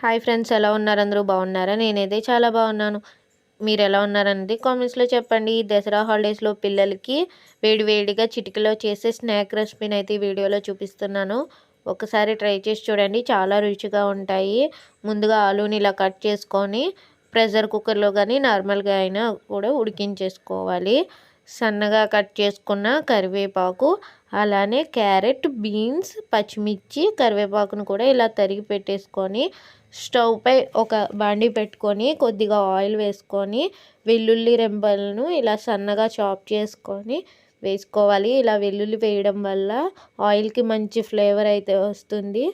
Hi friends, ఎలా ఉన్నారు? అందరూ బాగున్నారా? నేనైతే చాలా బాగున్నాను. మీరు ఎలా ఉన్నారండి? కామెంట్స్లో చెప్పండి. దసరా హాలిడేస్లో పిల్లలకి వేడివేడిగా చిటికలో చేసే స్నాక్ రెసిపీని అయితే ఈ వీడియోలో చూపిస్తున్నాను. ఒకసారి ట్రై చేసి చూడండి, చాలా రుచిగా ఉంటాయి. ముందుగా ఆలూని ఇలా కట్ చేసుకొని ప్రెషర్ కుక్కర్లో కానీ నార్మల్గా అయినా కూడా ఉడికించేసుకోవాలి. సన్నగా కట్ చేసుకున్న కరివేపాకు, అలానే క్యారెట్, బీన్స్, పచ్చిమిర్చి, కరివేపాకును కూడా ఇలా తరిగి పెట్టేసుకొని స్టవ్ పై ఒక బాండీ పెట్టుకొని కొద్దిగా ఆయిల్ వేసుకొని వెల్లుల్లి రెబ్బలను ఇలా సన్నగా చాప్ చేసుకొని వేసుకోవాలి. ఇలా వెల్లుల్లి వేయడం వల్ల ఆయిల్కి మంచి ఫ్లేవర్ అయితే వస్తుంది.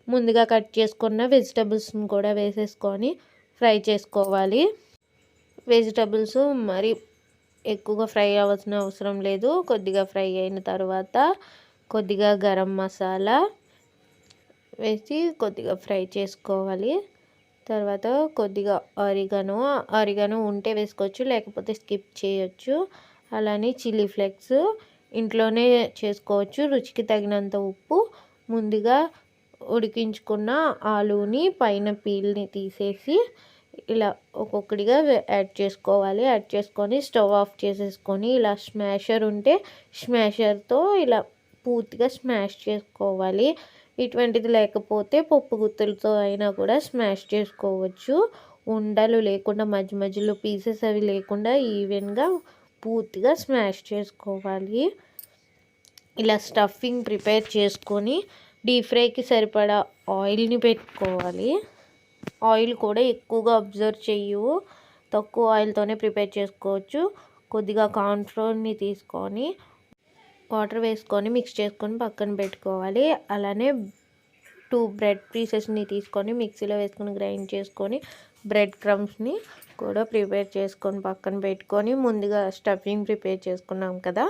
ముందుగా కట్ చేసుకున్న వెజిటబుల్స్ని కూడా వేసేసుకొని ఫ్రై చేసుకోవాలి. వెజిటబుల్స్ మరి ఎక్కువగా ఫ్రై అవ్వాల్సిన అవసరం లేదు. కొద్దిగా ఫ్రై అయిన తర్వాత కొద్దిగా గరం మసాలా వేసి కొద్దిగా ఫ్రై చేసుకోవాలి. తర్వాత కొద్దిగా ఆరిగానో ఉంటే వేసుకోవచ్చు, లేకపోతే స్కిప్ చేయొచ్చు. అలానే చిల్లీ ఫ్లేక్స్ ఇంట్లోనే చేసుకోవచ్చు. రుచికి తగినంత ఉప్పు, ముందుగా ఉడికించుకున్న ఆలూని పైన పీల్ని తీసేసి ఇలా ఒక్కొక్కటిగా యాడ్ చేసుకోవాలి. యాడ్ చేసుకొని స్టవ్ ఆఫ్ చేసేసుకొని ఇలా స్మాషర్ ఉంటే స్మాషర్తో ఇలా పూర్తిగా స్మాష్ చేసుకోవాలి. ఇటువంటిది లేకపోతే పప్పు గుత్తులతో అయినా కూడా స్మాష్ చేసుకోవచ్చు. ఉండలు లేకుండా మధ్య మధ్యలో పీసెస్ అవి లేకుండా ఈవెన్గా పూర్తిగా స్మాష్ చేసుకోవాలి. ఇలా స్టఫింగ్ ప్రిపేర్ చేసుకొని డీప్ ఫ్రైకి సరిపడా ఆయిల్ని పెట్టుకోవాలి. ఆయిల్ కూడా ఎక్కువగా అబ్జర్వ్ చెయ్యవు, తక్కువ ఆయిల్తోనే ప్రిపేర్ చేసుకోవచ్చు. కొద్దిగా కార్న్ఫ్లోర్ని తీసుకొని వాటర్ వేసుకొని మిక్స్ చేసుకొని పక్కన పెట్టుకోవాలి. అలానే 2 బ్రెడ్ పీసెస్ని తీసుకొని మిక్సీలో వేసుకొని గ్రైండ్ చేసుకొని బ్రెడ్ క్రమ్స్ని కూడా ప్రిపేర్ చేసుకొని పక్కన పెట్టుకొని ముందుగా స్టఫింగ్ ప్రిపేర్ చేసుకున్నాం కదా,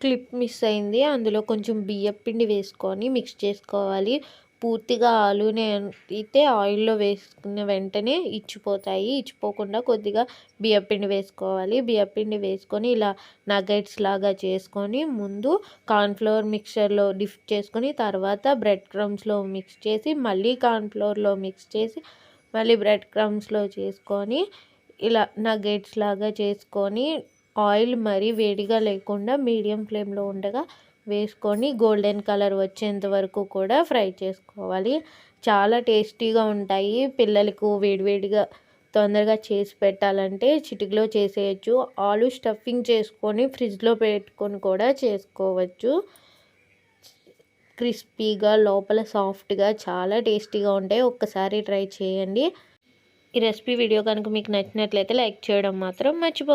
క్లిప్ మిస్ అయింది, అందులో కొంచెం బియ్యం పిండి వేసుకొని మిక్స్ చేసుకోవాలి. పూర్తిగా ఆలూనే అయితే ఆయిల్లో వేసుకున్న వెంటనే ఇచ్చిపోకుండా కొద్దిగా బియ్యపిండి వేసుకోవాలి. బియ్యపిండి వేసుకొని ఇలా నగెట్స్ లాగా చేసుకొని ముందు కార్న్ఫ్లోర్ మిక్చర్లో డిప్ చేసుకొని తర్వాత బ్రెడ్ క్రమ్స్లో మిక్స్ చేసి మళ్ళీ కార్న్ఫ్లోర్లో మిక్స్ చేసి మళ్ళీ బ్రెడ్ క్రమ్స్లో చేసుకొని ఇలా నగెట్స్ లాగా చేసుకొని ఆయిల్ మరీ వేడిగా లేకుండా మీడియం ఫ్లేమ్లో ఉండగా వేసుకొని గోల్డెన్ కలర్ వచ్చేంత వరకు కూడా ఫ్రై చేసుకోవాలి. చాలా టేస్టీగా ఉంటాయి. పిల్లలకు వేడివేడిగా తొందరగా చేసి పెట్టాలంటే చిటికలో చేసేయచ్చు. ఆలు స్టఫింగ్ చేసుకొని ఫ్రిడ్జ్లో పెట్టుకొని కూడా చేసుకోవచ్చు. క్రిస్పీగా లోపల సాఫ్ట్గా చాలా టేస్టీగా ఉంటాయి. ఒక్కసారి ట్రై చేయండి. ఈ రెసిపీ వీడియో కనుక మీకు నచ్చినట్లయితే లైక్ చేయడం మాత్రం మర్చిపోకండి.